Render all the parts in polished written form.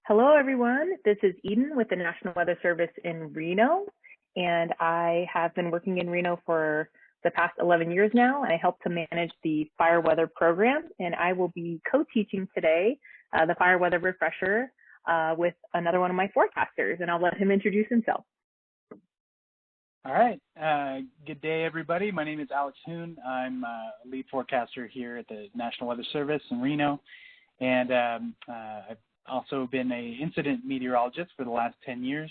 Hello, everyone. This is Eden with the National Weather Service in Reno, and I have been working in Reno for the past 11 years now. I help to manage the fire weather program, and I will be co-teaching today the fire weather refresher with another one of my forecasters, and I'll let him introduce himself. All right. Good day, everybody. My name is Alex Hoon. I'm a lead forecaster here at the National Weather Service in Reno, and I've also been an incident meteorologist for the last 10 years,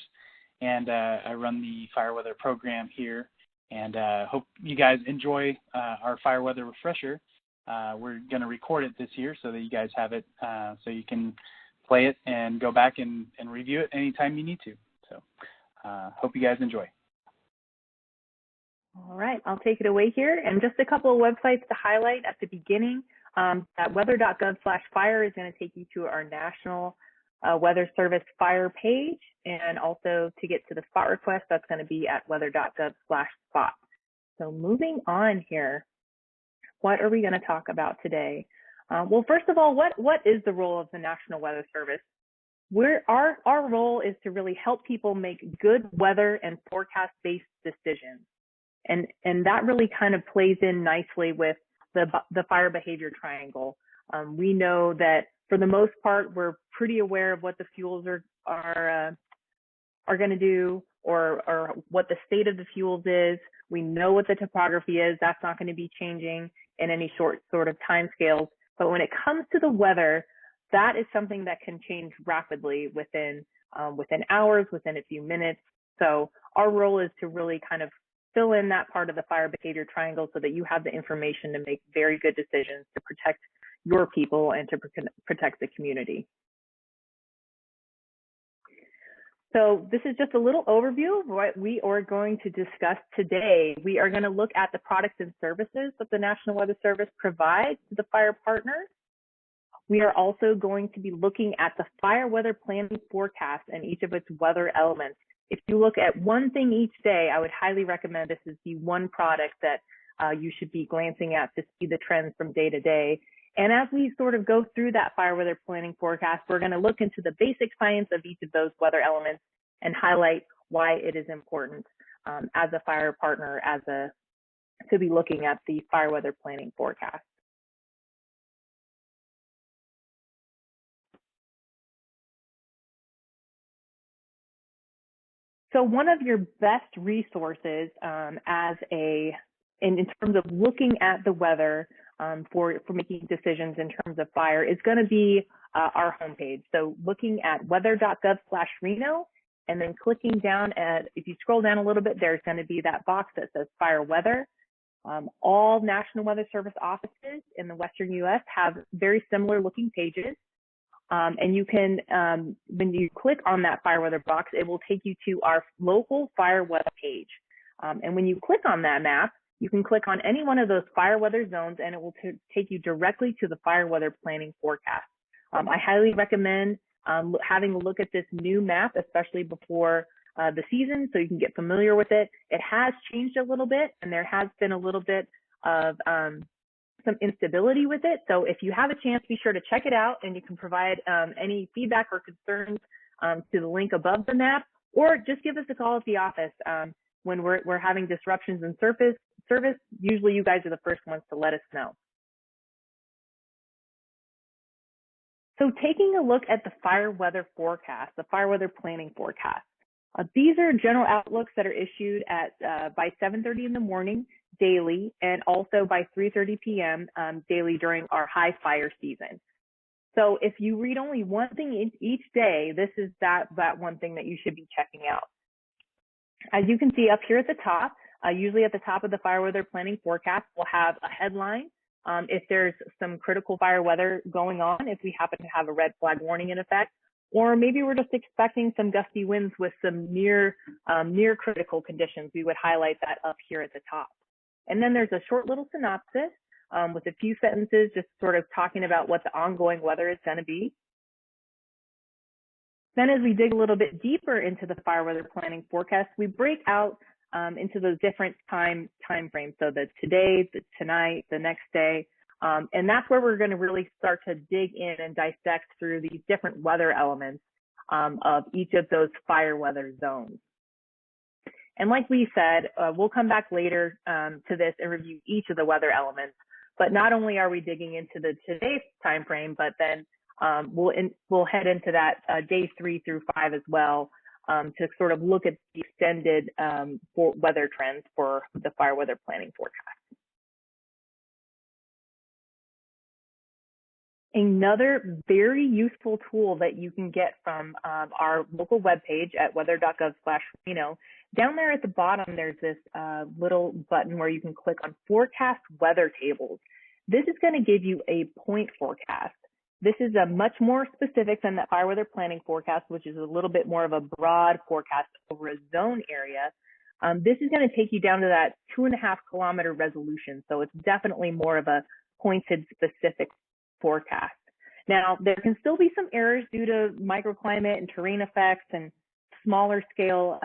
and I run the fire weather program here, and hope you guys enjoy our fire weather refresher. We're going to record it this year so that you guys have it so you can play it and go back and review it anytime you need to. So hope you guys enjoy. All right, I'll take it away here. And just a couple of websites to highlight at the beginning. That weather.gov/fire is going to take you to our National Weather Service fire page. And also to get to the spot request, that's going to be at weather.gov/spot. So moving on here, what are we going to talk about today? Well, first of all, what is the role of the National Weather Service? Our role is to really help people make good weather and forecast-based decisions. And that really kind of plays in nicely with the fire behavior triangle. We know that for the most part, we're pretty aware of what the fuels are going to do, or what the state of the fuels is. We know what the topography is. That's not going to be changing in any short sort of time scales. But when it comes to the weather, that is something that can change rapidly within hours, within a few minutes. So our role is to really kind of fill in that part of the fire behavior triangle so that you have the information to make very good decisions to protect your people and to protect the community. So this is just a little overview of what we are going to discuss today. We are going to look at the products and services that the National Weather Service provides to the fire partners. We are also going to be looking at the fire weather planning forecast and each of its weather elements. If you look at one thing each day, I would highly recommend this is the one product that you should be glancing at to see the trends from day to day. And as we sort of go through that fire weather planning forecast, we're going to look into the basic science of each of those weather elements and highlight why it is important as a fire partner, to be looking at the fire weather planning forecast. So one of your best resources in terms of looking at the weather for making decisions in terms of fire is going to be our homepage. So looking at weather.gov/Reno and then clicking down if you scroll down a little bit, there's going to be that box that says fire weather. All National Weather Service offices in the Western U.S. have very similar looking pages. And you can, when you click on that fire weather box, it will take you to our local fire weather page. And when you click on that map, you can click on any one of those fire weather zones and it will take you directly to the fire weather planning forecast. I highly recommend having a look at this new map, especially before the season, so you can get familiar with it. It has changed a little bit, and there has been a little bit of some instability with it. So if you have a chance, be sure to check it out, and you can provide any feedback or concerns to the link above the map, or just give us a call at the office when we're having disruptions in service. Usually you guys are the first ones to let us know. So taking a look at the fire weather forecast, the fire weather planning forecast, these are general outlooks that are issued by 7:30 in the morning daily, and also by 3:30 p.m. Daily during our high fire season. So if you read only one thing each day, this is that one thing that you should be checking out. As you can see up here at the top, usually at the top of the fire weather planning forecast, we'll have a headline. If there's some critical fire weather going on, if we happen to have a red flag warning in effect, or maybe we're just expecting some gusty winds with some near critical conditions, we would highlight that up here at the top. And then there's a short little synopsis with a few sentences just sort of talking about what the ongoing weather is going to be. Then as we dig a little bit deeper into the fire weather planning forecast, we break out into those different time frames. So the today, the tonight, the next day, And that's where we're going to really start to dig in and dissect through these different weather elements of each of those fire weather zones. And like we said, we'll come back later to this and review each of the weather elements. But not only are we digging into the today's time frame, but then we'll head into that day 3 through 5 as well to sort of look at the extended weather trends for the fire weather planning forecast. Another very useful tool that you can get from our local webpage at weather.gov/Reno, down there at the bottom, there's this little button where you can click on forecast weather tables. This is going to give you a point forecast. This is a much more specific than the fire weather planning forecast, which is a little bit more of a broad forecast over a zone area. This is going to take you down to that 2.5 kilometer resolution. So it's definitely more of a pointed specific forecast. Now, there can still be some errors due to microclimate and terrain effects and smaller scale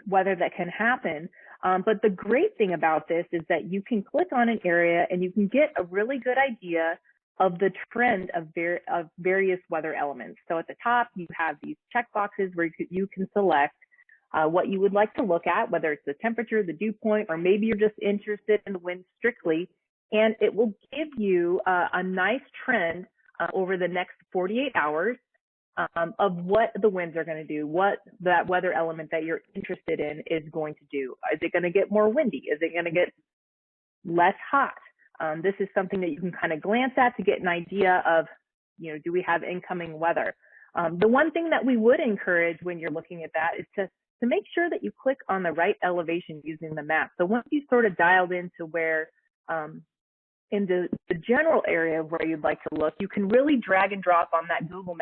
weather that can happen. But the great thing about this is that you can click on an area and you can get a really good idea of the trend of various weather elements. So at the top, you have these check boxes where you can select what you would like to look at, whether it's the temperature, the dew point, or maybe you're just interested in the wind strictly. And it will give you a nice trend over the next 48 hours of what the winds are going to do, what that weather element that you're interested in is going to do. Is it going to get more windy? Is it going to get less hot? This is something that you can kind of glance at to get an idea of, do we have incoming weather? The one thing that we would encourage when you're looking at that is to make sure that you click on the right elevation using the map. So once you sort of dialed into where in the general area where you'd like to look, you can really drag and drop on that Google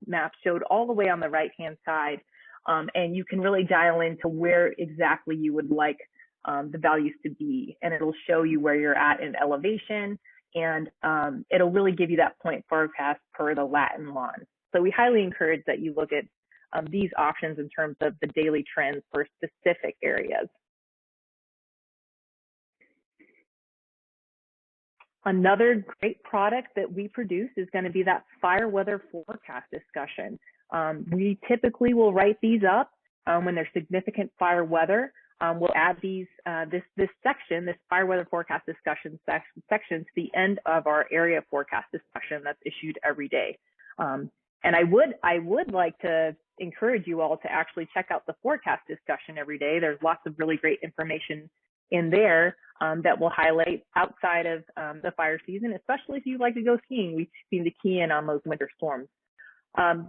map showed all the way on the right-hand side, and you can really dial into where exactly you would like the values to be, and it'll show you where you're at in elevation, and it'll really give you that point forecast per the Latin lawn. So we highly encourage that you look at these options in terms of the daily trends for specific areas. Another great product that we produce is going to be that fire weather forecast discussion. We typically will write these up when there's significant fire weather. We'll add these this section, this fire weather forecast discussion section, to the end of our area forecast discussion that's issued every day. And I would like to encourage you all to actually check out the forecast discussion every day. There's lots of really great information in there that will highlight outside of the fire season, especially if you like to go skiing. We seem to key in on those winter storms.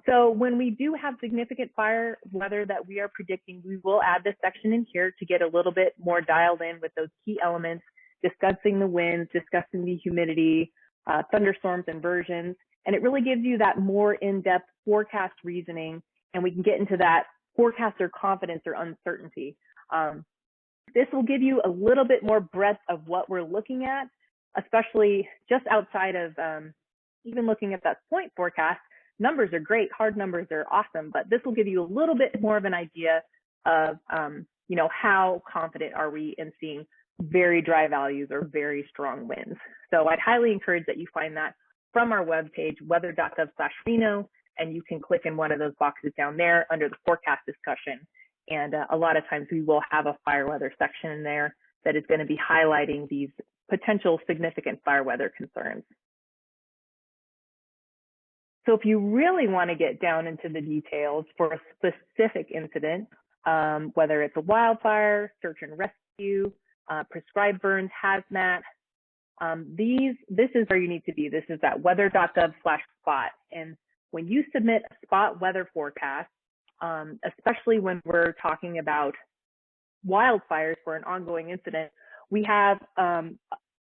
So when we do have significant fire weather that we are predicting, we will add this section in here to get a little bit more dialed in with those key elements, discussing the winds, discussing the humidity, thunderstorms, inversions, and it really gives you that more in-depth forecast reasoning, and we can get into that forecaster confidence or uncertainty. This will give you a little bit more breadth of what we're looking at, especially just outside of even looking at that point forecast. Numbers are great, hard numbers are awesome, but this will give you a little bit more of an idea of, how confident are we in seeing very dry values or very strong winds. So I'd highly encourage that you find that from our webpage, weather.gov/Reno, and you can click in one of those boxes down there under the forecast discussion. And a lot of times we will have a fire weather section in there that is going to be highlighting these potential significant fire weather concerns. So if you really want to get down into the details for a specific incident, whether it's a wildfire, search and rescue, prescribed burns, hazmat, this is where you need to be. This is at weather.gov/spot. And when you submit a spot weather forecast, especially when we're talking about wildfires for an ongoing incident, we have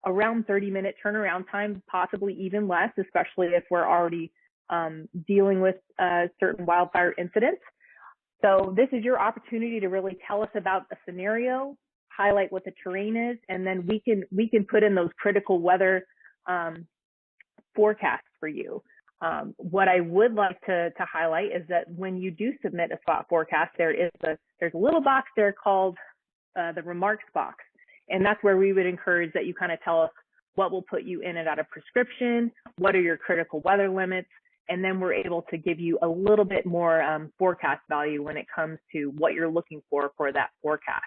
around 30-minute turnaround time, possibly even less, especially if we're already dealing with certain wildfire incidents. So this is your opportunity to really tell us about a scenario, highlight what the terrain is, and then we can put in those critical weather forecasts for you. What I would like to highlight is that when you do submit a spot forecast, there's a little box there called the remarks box, and that's where we would encourage that you kind of tell us what will put you in and out of prescription, what are your critical weather limits, and then we're able to give you a little bit more forecast value when it comes to what you're looking for that forecast.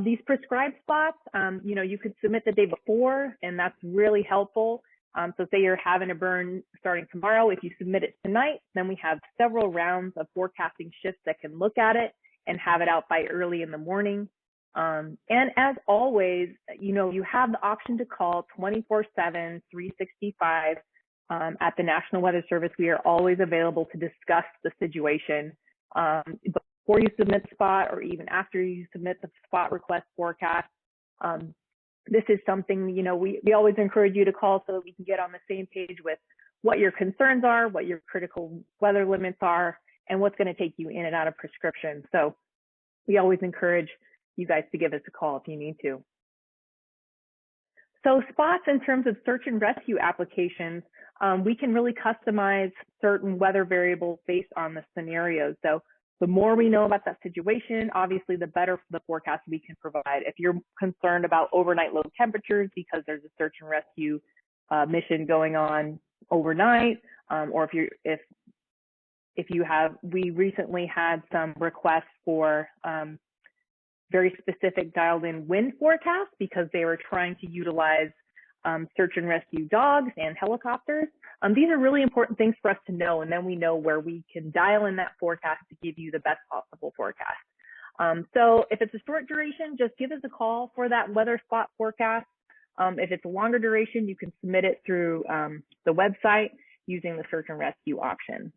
These prescribed spots, you could submit the day before, and that's really helpful. So say you're having a burn starting tomorrow, if you submit it tonight, then we have several rounds of forecasting shifts that can look at it and have it out by early in the morning. And as always, you have the option to call 24/7, 365 at the National Weather Service. We are always available to discuss the situation before you submit the spot or even after you submit the spot request forecast. This is something, we always encourage you to call so that we can get on the same page with what your concerns are, what your critical weather limits are, and what's going to take you in and out of prescription. So we always encourage you guys to give us a call if you need to. So spots in terms of search and rescue applications, we can really customize certain weather variables based on the scenarios. So the more we know about that situation, obviously the better for the forecast we can provide. If you're concerned about overnight low temperatures because there's a search and rescue mission going on overnight, or we recently had some requests for very specific dialed in wind forecasts because they were trying to utilize search and rescue dogs and helicopters. These are really important things for us to know, and then we know where we can dial in that forecast to give you the best possible forecast. So if it's a short duration, just give us a call for that weather spot forecast. If it's a longer duration, you can submit it through the website using the search and rescue option.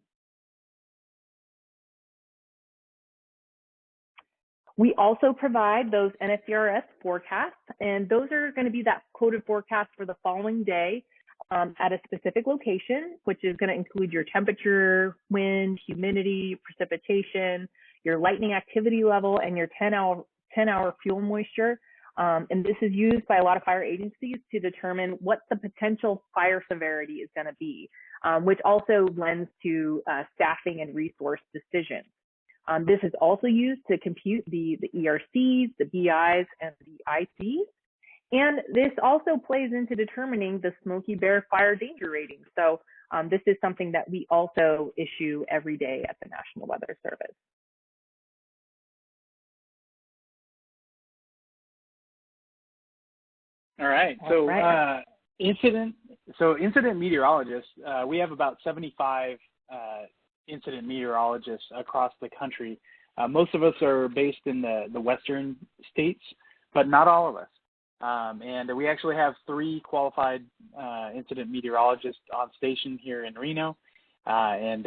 We also provide those NFCRS forecasts, and those are going to be that quoted forecast for the following day at a specific location, which is going to include your temperature, wind, humidity, precipitation, your lightning activity level, and your 10-hour fuel moisture. And this is used by a lot of fire agencies to determine what the potential fire severity is going to be, which also lends to staffing and resource decisions. This is also used to compute the ERCs, the BIs, and the ICs. And this also plays into determining the Smoky Bear Fire Danger Rating. So this is something that we also issue every day at the National Weather Service. All right. So incident meteorologists, we have about 75 incident meteorologists across the country. Most of us are based in the western states, but not all of us. And we actually have 3 qualified incident meteorologists on station here in Reno, and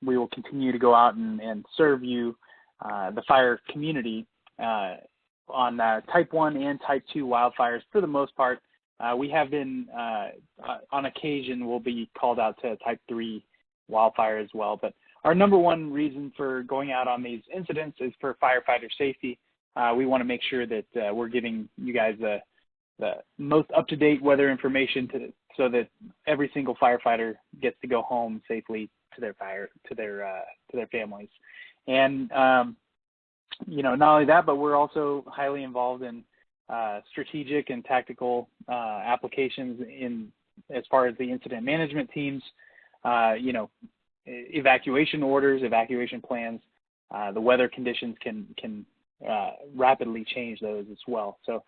we will continue to go out and serve you, the fire community, on Type 1 and Type 2 wildfires for the most part. We have been, on occasion, we'll be called out to Type 3 wildfire as well. But our number one reason for going out on these incidents is for firefighter safety. We want to make sure that we're giving you guys the most up-to-date weather information so that every single firefighter gets to go home safely to their families. And not only that, but we're also highly involved in strategic and tactical applications as far as the incident management teams, evacuation orders, evacuation plans. The weather conditions can rapidly change those as well. So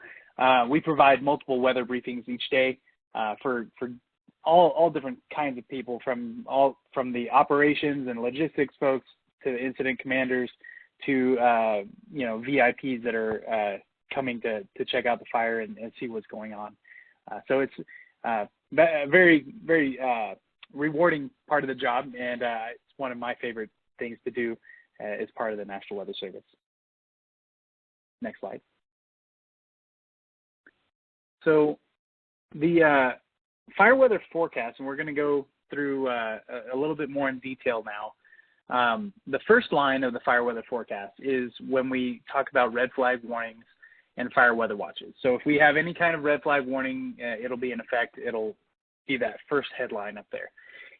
we provide multiple weather briefings each day for all different kinds of people, from the operations and logistics folks to the incident commanders to VIPs that are coming to check out the fire and see what's going on. So it's a very, very rewarding part of the job, and it's one of my favorite things to do as part of the National Weather Service. Next slide. So the fire weather forecast, and we're going to go through a little bit more in detail now. The first line of the fire weather forecast is when we talk about red flag warnings and fire weather watches. So if we have any kind of red flag warning, it'll be in effect. It'll be that first headline up there.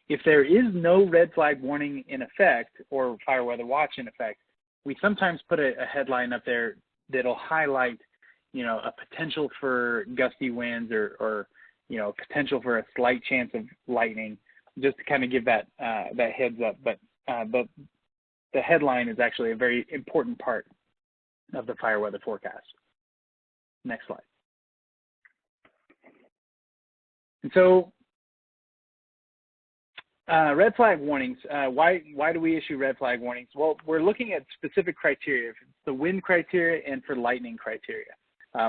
If there is no red flag warning in effect or fire weather watch in effect, we sometimes put a headline up there that'll highlight, a potential for gusty winds or potential for a slight chance of lightning just to kind of give that that heads up. But the headline is actually a very important part of the fire weather forecast. Next slide. And so red flag warnings, why do we issue red flag warnings? Well, we're looking at specific criteria. It's the wind criteria and for lightning criteria.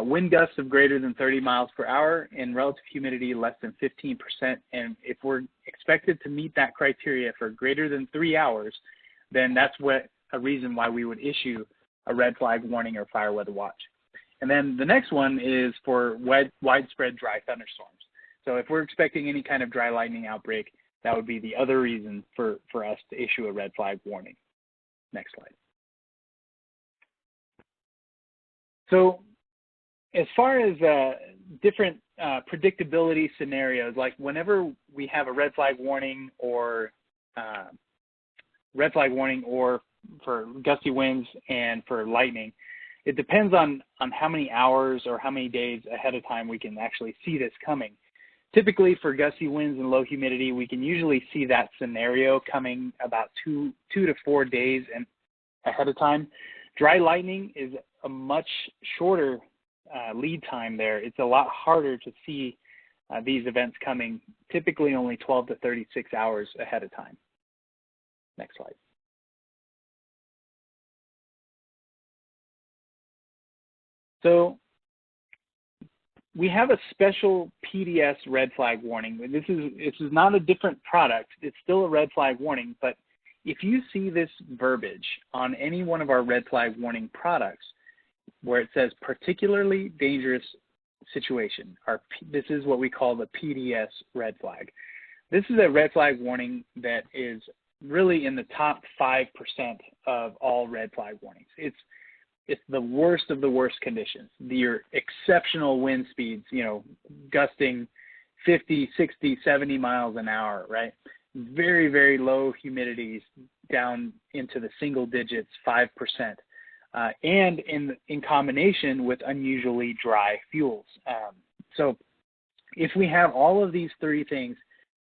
Wind gusts of greater than 30 miles per hour and relative humidity less than 15%. And if we're expected to meet that criteria for greater than 3 hours, then that's a reason why we would issue a red flag warning or fire weather watch. And then the next one is for widespread dry thunderstorms. So if we're expecting any kind of dry lightning outbreak, that would be the other reason for us to issue a red flag warning. Next slide. So as far as different predictability scenarios, like whenever we have a red flag warning or for gusty winds and for lightning, it depends on how many hours or how many days ahead of time we can actually see this coming. Typically for gusty winds and low humidity, we can usually see that scenario coming about 2 to 4 days ahead of time. Dry lightning is a much shorter lead time there. It's a lot harder to see these events coming, typically only 12 to 36 hours ahead of time. Next slide. So we have a special PDS red flag warning. This is not a different product. It's still a red flag warning, but if you see this verbiage on any one of our red flag warning products where it says particularly dangerous situation, this is what we call the PDS red flag. This is a red flag warning that is really in the top 5% of all red flag warnings. It's the worst of the worst conditions. Your exceptional wind speeds, gusting 50, 60, 70 miles an hour, right? Very, very low humidities down into the single digits, 5%. And in combination with unusually dry fuels. So if we have all of these three things,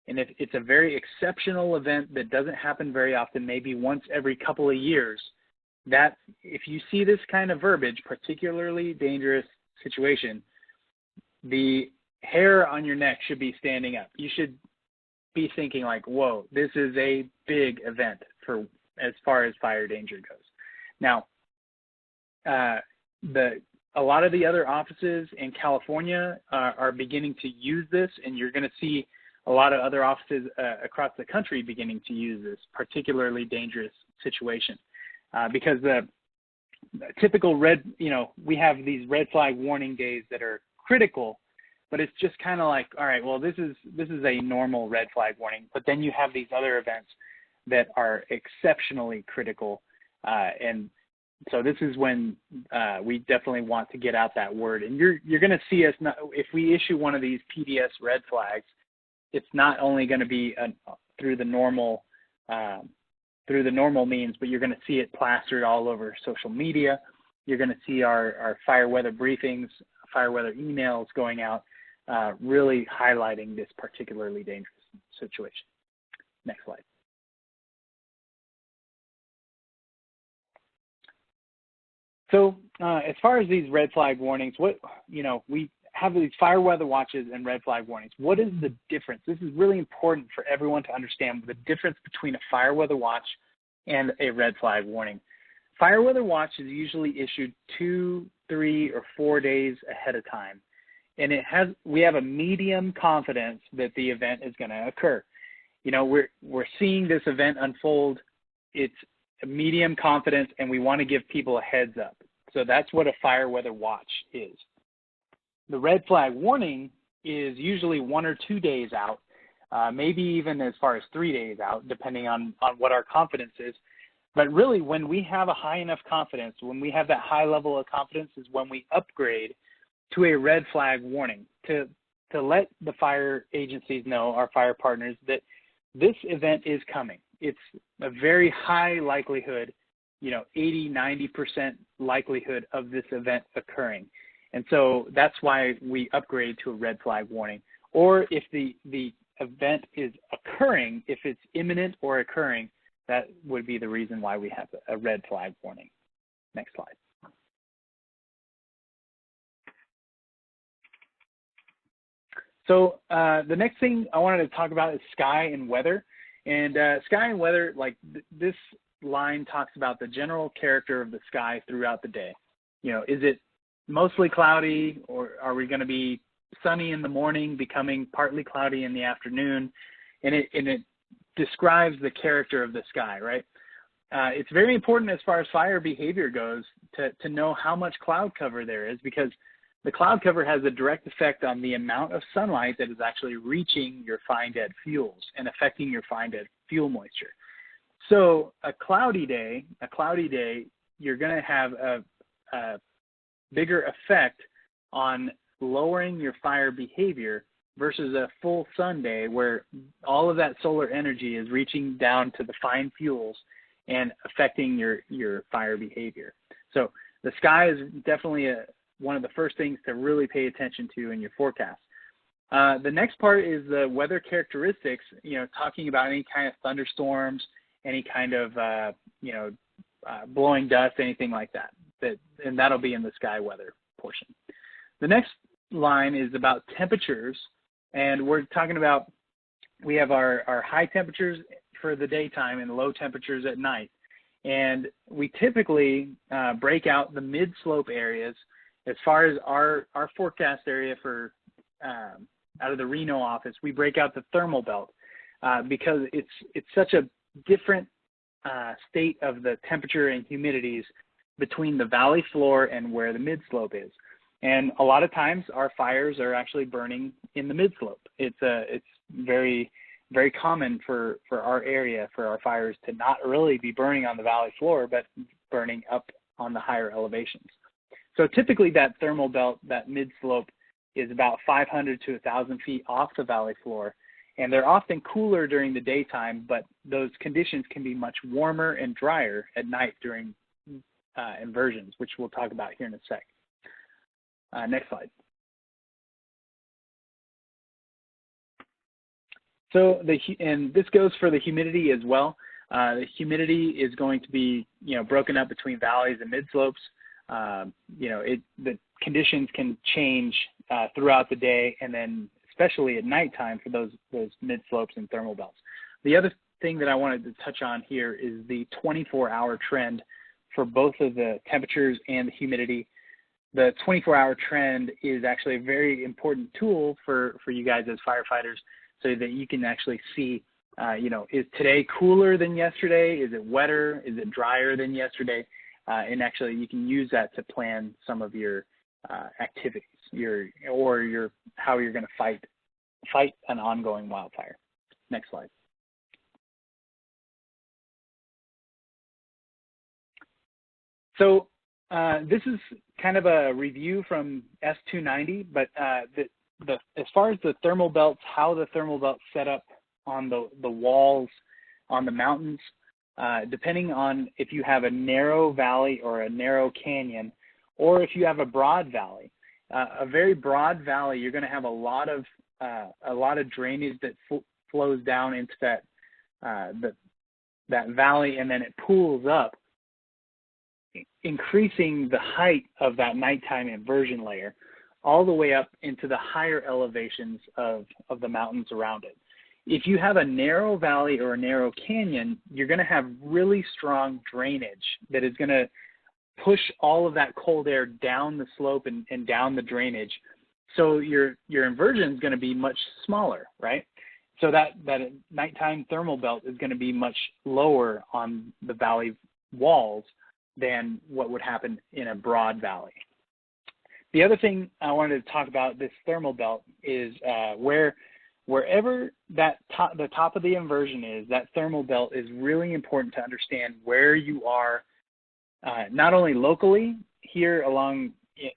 and if it's a very exceptional event that doesn't happen very often, maybe once every couple of years, that if you see this kind of verbiage, particularly dangerous situation, the hair on your neck should be standing up. You should be thinking like, whoa, this is a big event for as far as fire danger goes. Now, a lot of the other offices in California are beginning to use this, and you're going to see a lot of other offices across the country beginning to use this particularly dangerous situation. Because the typical we have these red flag warning days that are critical, but it's just kind of like, all right, well, this is a normal red flag warning, but then you have these other events that are exceptionally critical, and so this is when we definitely want to get out that word. And you're going to see us if we issue one of these PDS red flags, it's not only going to be through the normal means, but you're going to see it plastered all over social media. You're going to see our fire weather briefings, fire weather emails going out, really highlighting this particularly dangerous situation. Next slide. So as far as these red flag warnings, we have these fire weather watches and red flag warnings. What is the difference? This is really important for everyone to understand the difference between a fire weather watch and a red flag warning. Fire weather watch is usually issued 2, 3, or 4 days ahead of time. And we have a medium confidence that the event is going to occur. We're seeing this event unfold. It's a medium confidence, and we want to give people a heads up. So that's what a fire weather watch is. The red flag warning is usually 1 or 2 days out, maybe even as far as 3 days out, depending on what our confidence is. But really, when we have a high enough confidence, when we have that high level of confidence is when we upgrade to a red flag warning to let the fire agencies know, our fire partners, that this event is coming. It's a very high likelihood, 80, 90% likelihood of this event occurring. And so that's why we upgrade to a red flag warning. Or if the event is occurring, if it's imminent or occurring, that would be the reason why we have a red flag warning. Next slide. So the next thing I wanted to talk about is sky and weather. And sky and weather, like this line talks about the general character of the sky throughout the day. You know, is it mostly cloudy, or are we going to be sunny in the morning, becoming partly cloudy in the afternoon? And it describes the character of the sky, right? It's very important as far as fire behavior goes to know how much cloud cover there is, because the cloud cover has a direct effect on the amount of sunlight that is actually reaching your fine dead fuels and affecting your fine dead fuel moisture. So a cloudy day, you're going to have a bigger effect on lowering your fire behavior versus a full sun day where all of that solar energy is reaching down to the fine fuels and affecting your fire behavior. So the sky is definitely one of the first things to really pay attention to in your forecast. The next part is the weather characteristics, talking about any kind of thunderstorms, any kind of, blowing dust, anything like that. And that'll be in the sky weather portion. The next line is about temperatures, and we're talking about, we have our high temperatures for the daytime and low temperatures at night. And we typically break out the mid-slope areas. As far as our forecast area for out of the Reno office, we break out the thermal belt because it's such a different state of the temperature and humidities between the valley floor and where the mid-slope is. And a lot of times our fires are actually burning in the mid-slope. It's very, very common for our area, for our fires to not really be burning on the valley floor, but burning up on the higher elevations. So typically that thermal belt, that mid-slope, is about 500 to 1,000 feet off the valley floor. And they're often cooler during the daytime, but those conditions can be much warmer and drier at night during inversions, which we'll talk about here in a sec. Next slide. So and this goes for the humidity as well. The humidity is going to be, broken up between valleys and mid-slopes. The conditions can change throughout the day, and then especially at nighttime for those mid-slopes and thermal belts. The other thing that I wanted to touch on here is the 24-hour trend for both of the temperatures and the humidity. The 24-hour trend is actually a very important tool for you guys as firefighters, so that you can actually see, is today cooler than yesterday? Is it wetter? Is it drier than yesterday? And actually, you can use that to plan some of your activities, how you're going to fight an ongoing wildfire. Next slide. So this is kind of a review from S290, but as far as the thermal belts, how the thermal belts set up on the walls on the mountains, depending on if you have a narrow valley or a narrow canyon, or if you have a broad valley. A very broad valley, you're going to have a lot of drainage that flows down into that valley, and then it pools up, increasing the height of that nighttime inversion layer all the way up into the higher elevations of the mountains around it. If you have a narrow valley or a narrow canyon, you're going to have really strong drainage that is going to push all of that cold air down the slope and down the drainage. So your inversion is going to be much smaller, right? So that nighttime thermal belt is going to be much lower on the valley walls than what would happen in a broad valley. The other thing I wanted to talk about this thermal belt is wherever the top of the inversion is, that thermal belt is really important to understand where you are, not only locally here along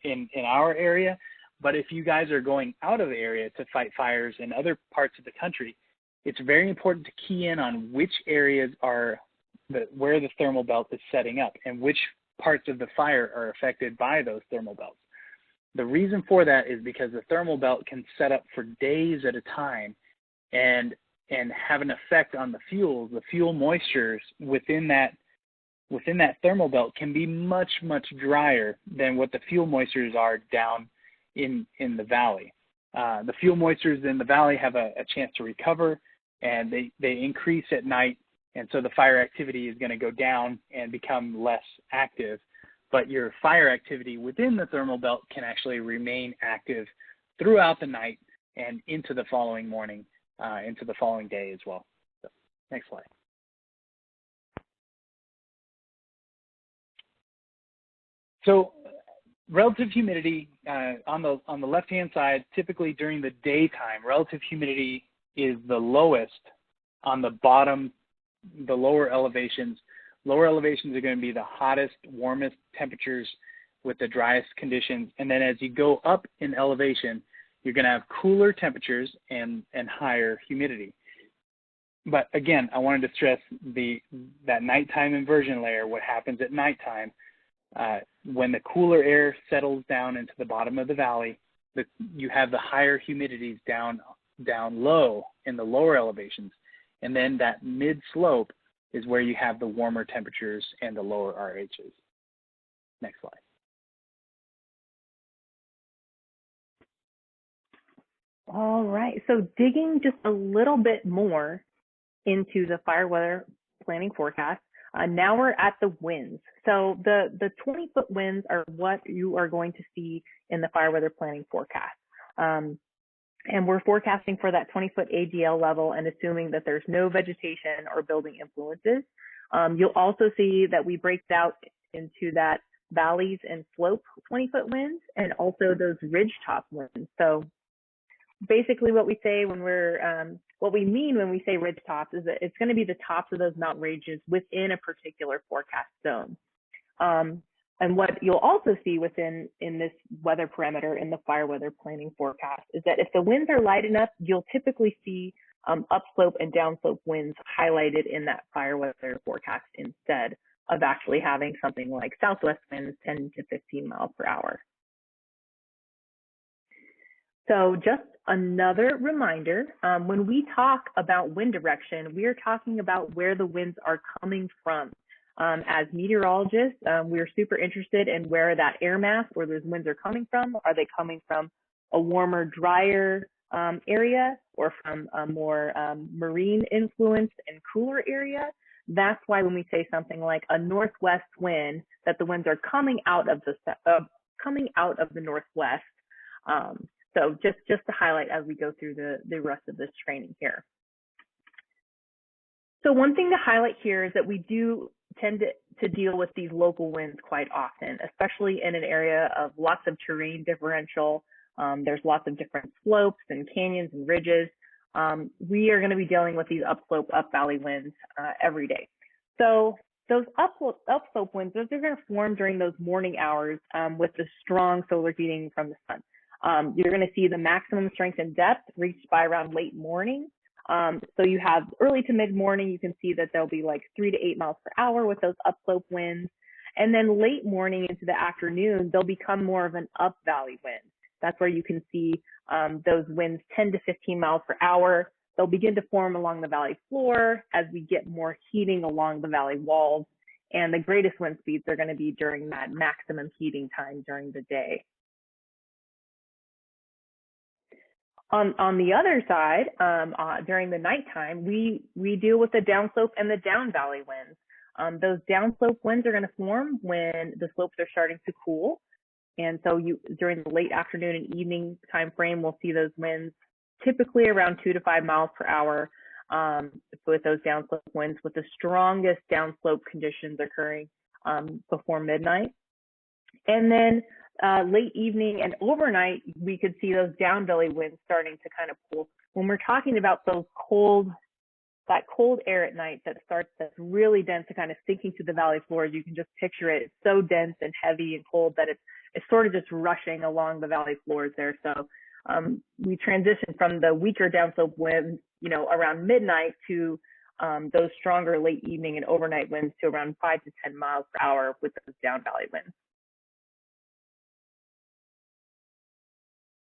in our area, but if you guys are going out of the area to fight fires in other parts of the country, it's very important to key in on which areas are where the thermal belt is setting up and which parts of the fire are affected by those thermal belts. The reason for that is because the thermal belt can set up for days at a time and have an effect on the fuels. The fuel moistures within that thermal belt can be much, much drier than what the fuel moistures are down in the valley. The fuel moistures in the valley have a chance to recover, and they increase at night, and so the fire activity is going to go down and become less active. But your fire activity within the thermal belt can actually remain active throughout the night and into the following morning, into the following day as well. So, next slide. So relative humidity on the left-hand side, typically during the daytime, relative humidity is the lowest on the bottom, the lower elevations. Lower elevations are going to be the hottest, warmest temperatures with the driest conditions. And then as you go up in elevation, you're going to have cooler temperatures and higher humidity. But again, I wanted to stress that nighttime inversion layer, what happens at nighttime. When the cooler air settles down into the bottom of the valley, you have the higher humidities down low in the lower elevations. And then that mid-slope is where you have the warmer temperatures and the lower RHs. Next slide. All right, so digging just a little bit more into the fire weather planning forecast, now we're at the winds. So the 20-foot winds are what you are going to see in the fire weather planning forecast. And we're forecasting for that 20-foot AGL level and assuming that there's no vegetation or building influences. You'll also see that we break out into that valleys and slope 20-foot winds and also those ridgetop winds. So basically what we say when what we mean when we say ridgetops is that it's going to be the tops of those mountain ranges within a particular forecast zone. And what you'll also see in this weather parameter in the fire weather planning forecast is that if the winds are light enough, you'll typically see upslope and downslope winds highlighted in that fire weather forecast instead of actually having something like southwest winds 10 to 15 miles per hour. So just another reminder, when we talk about wind direction, we are talking about where the winds are coming from. As meteorologists, we're super interested in where that air mass or those winds are coming from. Are they coming from a warmer, drier area or from a more marine influenced and cooler area? That's why when we say something like a northwest wind, that the winds are coming out of the northwest. So just to highlight as we go through the rest of this training here. So one thing to highlight here is that we do tend to deal with these local winds quite often, especially in an area of lots of terrain differential. There's lots of different slopes and canyons and ridges. We are going to be dealing with these upslope, up valley winds every day. So those upslope winds, those are going to form during those morning hours with the strong solar heating from the sun. You're going to see the maximum strength and depth reached by around late morning. So you have early to mid morning, you can see that there'll be like 3 to 8 miles per hour with those upslope winds. And then late morning into the afternoon, they'll become more of an up valley wind. That's where you can see those winds 10 to 15 miles per hour. They'll begin to form along the valley floor as we get more heating along the valley walls. And the greatest wind speeds are going to be during that maximum heating time during the day. On the other side, during the nighttime, we deal with the downslope and the down valley winds. Those downslope winds are going to form when the slopes are starting to cool. And so during the late afternoon and evening time frame, we'll see those winds typically around 2 to 5 miles per hour with those downslope winds, with the strongest downslope conditions occurring before midnight. And then late evening and overnight, we could see those down valley winds starting to kind of pull. When we're talking about that cold air at night that's really dense and kind of sinking to the valley floors, you can just picture it. It's so dense and heavy and cold that it's sort of just rushing along the valley floors there. So we transition from the weaker downslope winds, around midnight to those stronger late evening and overnight winds to around 5 to 10 miles per hour with those down valley winds.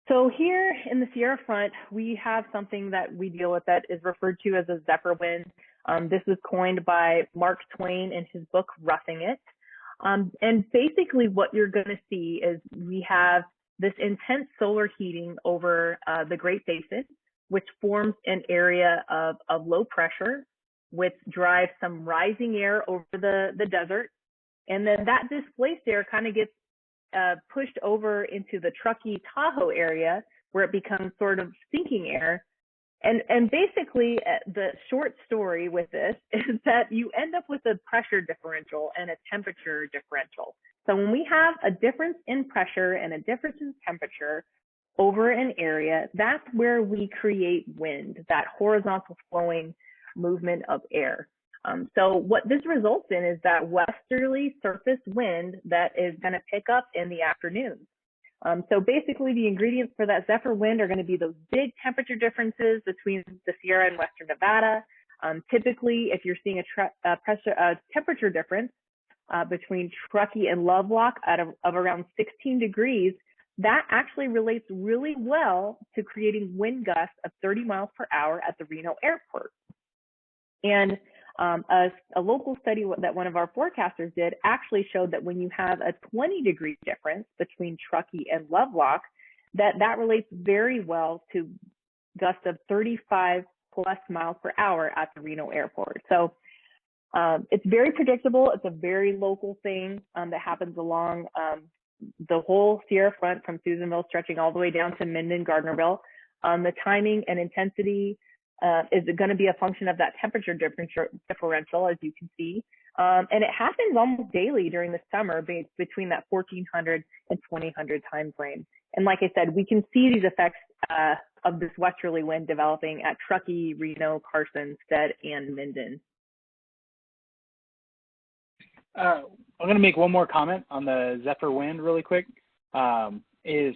So here in the Sierra Front, we have something that we deal with that is referred to as a zephyr wind. This was coined by Mark Twain in his book, Roughing It. And basically what you're going to see is we have this intense solar heating over the Great Basin, which forms an area of low pressure, which drives some rising air over the desert. And then that displaced air kind of gets pushed over into the Truckee-Tahoe area, where it becomes sort of sinking air. And basically, the short story with this is that you end up with a pressure differential and a temperature differential. So when we have a difference in pressure and a difference in temperature over an area, that's where we create wind, that horizontal flowing movement of air. So what this results in is that westerly surface wind that is going to pick up in the afternoons. So basically the ingredients for that zephyr wind are going to be those big temperature differences between the Sierra and Western Nevada. Typically, if you're seeing a temperature difference between Truckee and Lovelock of around 16 degrees, that actually relates really well to creating wind gusts of 30 miles per hour at the Reno airport. And a local study that one of our forecasters did actually showed that when you have a 20-degree difference between Truckee and Lovelock, that relates very well to gusts of 35 plus miles per hour at the Reno airport. So it's very predictable. It's a very local thing that happens along the whole Sierra Front from Susanville stretching all the way down to Minden, Gardnerville. The timing and intensity is going to be a function of that temperature differential, as you can see. And it happens almost daily during the summer between that 1400 and 2000 time frame. And like I said, we can see these effects of this westerly wind developing at Truckee, Reno, Carson, Stead, and Minden. I'm going to make one more comment on the zephyr wind really quick. Is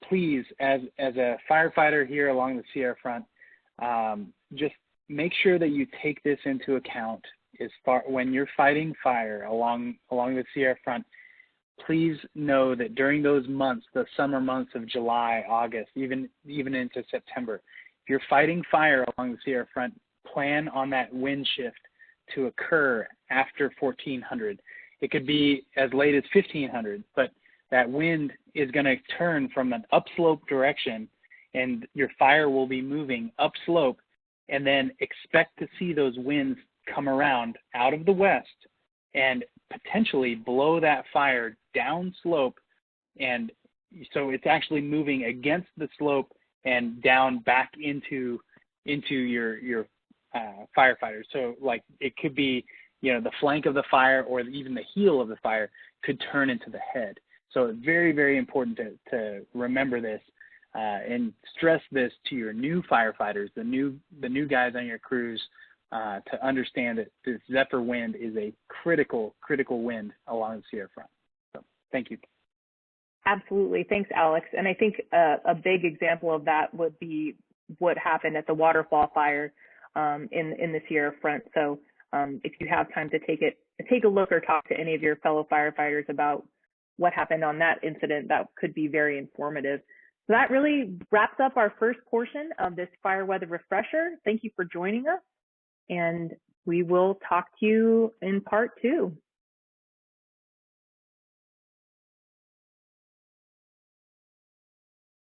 please, as a firefighter here along the Sierra Front, just make sure that you take this into account when you're fighting fire along the Sierra Front. Please know that during those months, the summer months of July, August, even into September, if you're fighting fire along the Sierra Front, plan on that wind shift to occur after 1400. It could be as late as 1500, but that wind is going to turn from an upslope direction, and your fire will be moving upslope, and then expect to see those winds come around out of the west and potentially blow that fire down slope. And so it's actually moving against the slope and down back into your firefighters. So like it could be, the flank of the fire or even the heel of the fire could turn into the head. So it's very, very important to remember this and stress this to your new firefighters, the new guys on your crews, to understand that this zephyr wind is a critical wind along the Sierra Front. So thank you. Absolutely. Thanks, Alex. And I think a big example of that would be what happened at the waterfall fire in the Sierra Front. So if you have time to take a look or talk to any of your fellow firefighters about what happened on that incident, that could be very informative. So that really wraps up our first portion of this fire weather refresher. Thank you for joining us, and we will talk to you in part 2.